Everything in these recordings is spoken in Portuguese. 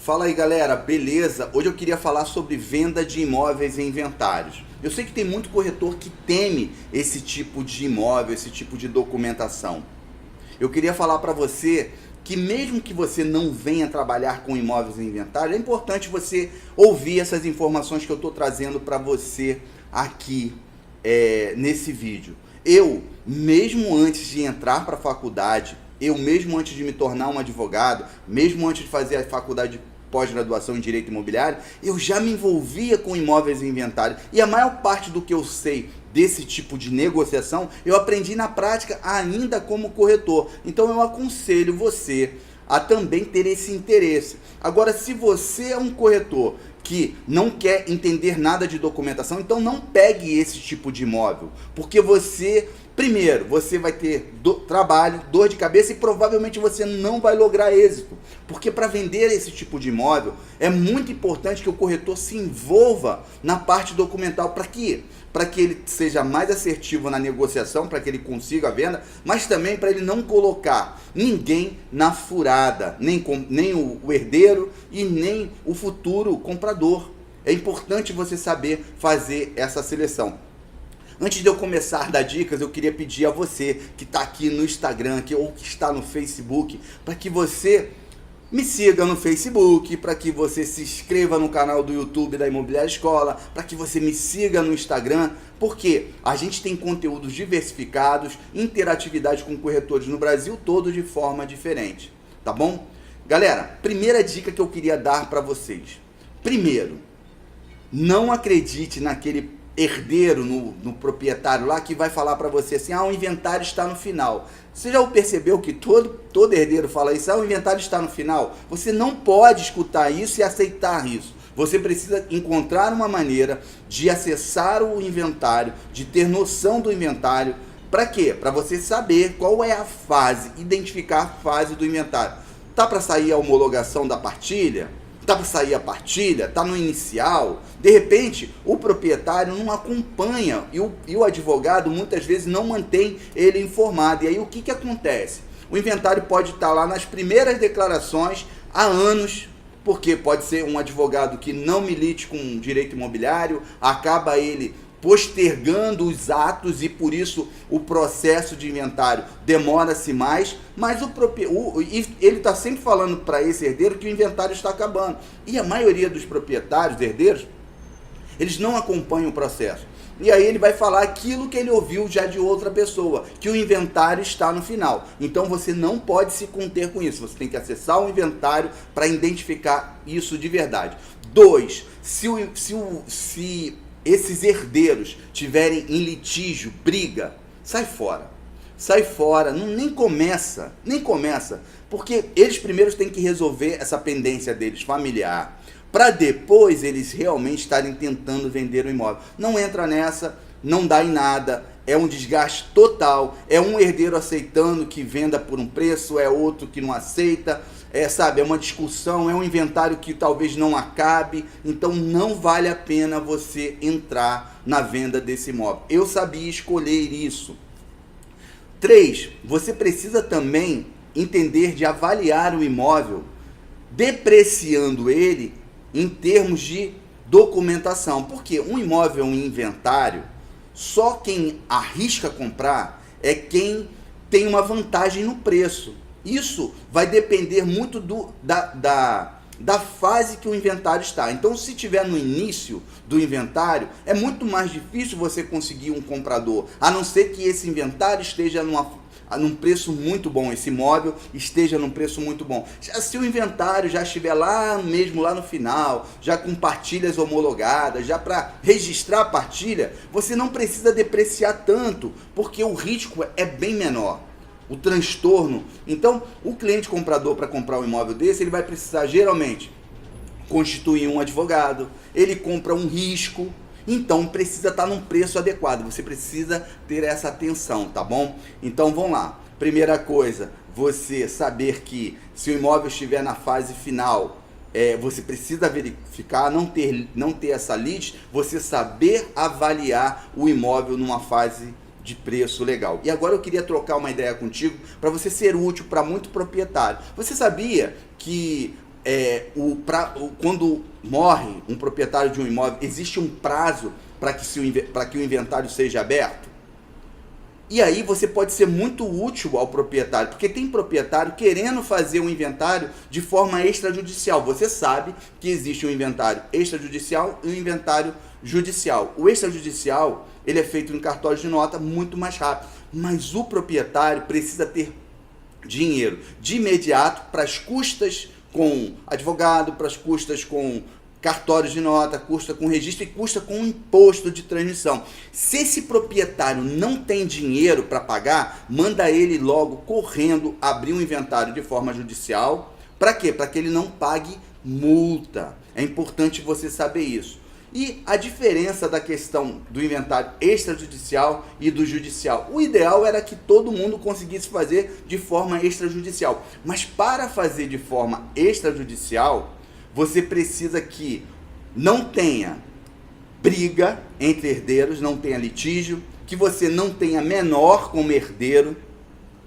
Fala aí galera, beleza? Hoje eu queria falar sobre venda de imóveis em inventários. Eu sei que tem muito corretor que teme esse tipo de imóvel, esse tipo de documentação. Eu queria falar para você que mesmo que você não venha trabalhar com imóveis em inventário, é importante você ouvir essas informações que eu estou trazendo para você aqui nesse vídeo. Eu, mesmo antes de entrar para a faculdade, eu mesmo antes de me tornar um advogado, mesmo antes de fazer a faculdade de pós-graduação em Direito Imobiliário, eu já me envolvia com imóveis em inventário. E a maior parte do que eu sei desse tipo de negociação, eu aprendi na prática ainda como corretor. Então eu aconselho você a também ter esse interesse. Agora, se você é um corretor que não quer entender nada de documentação, então não pegue esse tipo de imóvel, porque primeiro, você vai ter trabalho, dor de cabeça e provavelmente você não vai lograr êxito. Porque para vender esse tipo de imóvel, é muito importante que o corretor se envolva na parte documental. Para quê? Para que ele seja mais assertivo na negociação, para que ele consiga a venda, mas também para ele não colocar ninguém na furada, nem o herdeiro e nem o futuro comprador. É importante você saber fazer essa seleção. Antes de eu começar a dar dicas, eu queria pedir a você que está aqui no Instagram ou que está no Facebook, para que você me siga no Facebook, para que você se inscreva no canal do YouTube da Imobiliária Escola, para que você me siga no Instagram, porque a gente tem conteúdos diversificados, interatividade com corretores no Brasil todo de forma diferente, tá bom? Galera, primeira dica que eu queria dar para vocês. Primeiro, não acredite naquele herdeiro, no proprietário lá que vai falar para você assim, o inventário está no final. Você já percebeu que todo herdeiro fala isso, o inventário está no final? Você não pode escutar isso e aceitar isso. Você precisa encontrar uma maneira de acessar o inventário, de ter noção do inventário. Para quê? Para você saber qual é a fase, identificar a fase do inventário. Tá para sair a homologação da partilha? Está para sair a partilha, está no inicial, de repente o proprietário não acompanha e o advogado muitas vezes não mantém ele informado. E aí o que acontece? O inventário pode estar lá nas primeiras declarações há anos, porque pode ser um advogado que não milite com direito imobiliário, acaba ele postergando os atos e por isso o processo de inventário demora-se mais, mas ele está sempre falando para esse herdeiro que o inventário está acabando. E a maioria dos proprietários, herdeiros, eles não acompanham o processo. E aí ele vai falar aquilo que ele ouviu já de outra pessoa, que o inventário está no final. Então você não pode se conter com isso, você tem que acessar o inventário para identificar isso de verdade. 2. Se esses herdeiros tiverem em litígio, briga, sai fora, nem começa, porque eles primeiro têm que resolver essa pendência deles familiar, para depois eles realmente estarem tentando vender o imóvel. Não entra nessa, não dá em nada, é um desgaste total, é um herdeiro aceitando que venda por um preço, é outro que não aceita, é uma discussão, é um inventário que talvez não acabe, então não vale a pena você entrar na venda desse imóvel. Eu sabia escolher isso. 3, você precisa também entender de avaliar o imóvel, depreciando ele em termos de documentação, porque um imóvel em inventário, só quem arrisca comprar é quem tem uma vantagem no preço. Isso vai depender muito da fase que o inventário está. Então, se estiver no início do inventário, é muito mais difícil você conseguir um comprador, a não ser que esse inventário esteja num preço muito bom, esse imóvel esteja num preço muito bom. Se o inventário já estiver lá no final, já com partilhas homologadas, já para registrar a partilha, você não precisa depreciar tanto, porque o risco é bem menor. O transtorno. Então, o cliente comprador, para comprar um imóvel desse, ele vai precisar geralmente constituir um advogado, ele compra um risco, então precisa estar num preço adequado, você precisa ter essa atenção, tá bom? Então vamos lá. Primeira coisa, você saber que se o imóvel estiver na fase final, você precisa verificar, não ter essa lide, você saber avaliar o imóvel numa fase de preço legal. E agora eu queria trocar uma ideia contigo para você ser útil para muito proprietário. Você sabia que quando morre um proprietário de um imóvel, existe um prazo para que o inventário seja aberto? E aí você pode ser muito útil ao proprietário, porque tem proprietário querendo fazer um inventário de forma extrajudicial. Você sabe que existe um inventário extrajudicial e um inventário judicial. O extrajudicial, ele é feito em cartório de nota muito mais rápido, mas o proprietário precisa ter dinheiro de imediato para as custas com advogado, para as custas com cartórios de nota, custa com registro e custa com imposto de transmissão. Se esse proprietário não tem dinheiro para pagar, manda ele logo correndo abrir um inventário de forma judicial. Para quê? Para que ele não pague multa. É importante você saber isso. E a diferença da questão do inventário extrajudicial e do judicial. O ideal era que todo mundo conseguisse fazer de forma extrajudicial. Mas para fazer de forma extrajudicial, você precisa que não tenha briga entre herdeiros, não tenha litígio, que você não tenha menor como herdeiro,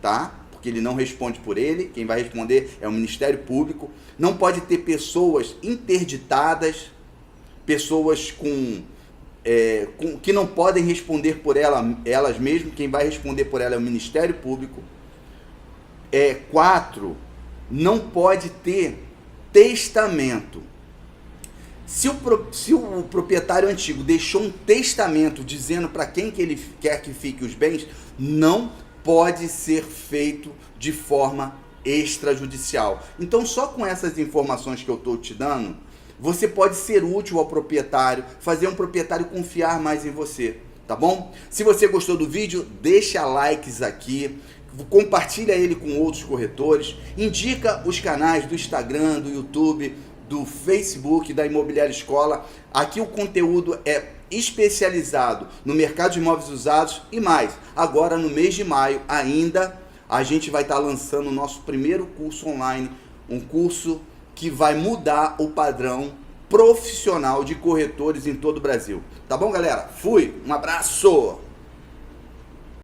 tá? Porque ele não responde por ele, quem vai responder é o Ministério Público. Não pode ter pessoas interditadas, pessoas que não podem responder por elas mesmas, quem vai responder por ela é o Ministério Público. 4, não pode ter testamento. Se o proprietário antigo deixou um testamento dizendo para quem que ele quer que fique os bens, não pode ser feito de forma extrajudicial. Então, só com essas informações que eu estou te dando, você pode ser útil ao proprietário, fazer um proprietário confiar mais em você, tá bom? Se você gostou do vídeo, deixa likes aqui, compartilha ele com outros corretores, indica os canais do Instagram, do YouTube, do Facebook, da Imobiliária Escola. Aqui o conteúdo é especializado no mercado de imóveis usados e mais. Agora no mês de maio ainda a gente vai estar lançando o nosso primeiro curso online, um curso que vai mudar o padrão profissional de corretores em todo o Brasil. Tá bom, galera? Fui, um abraço!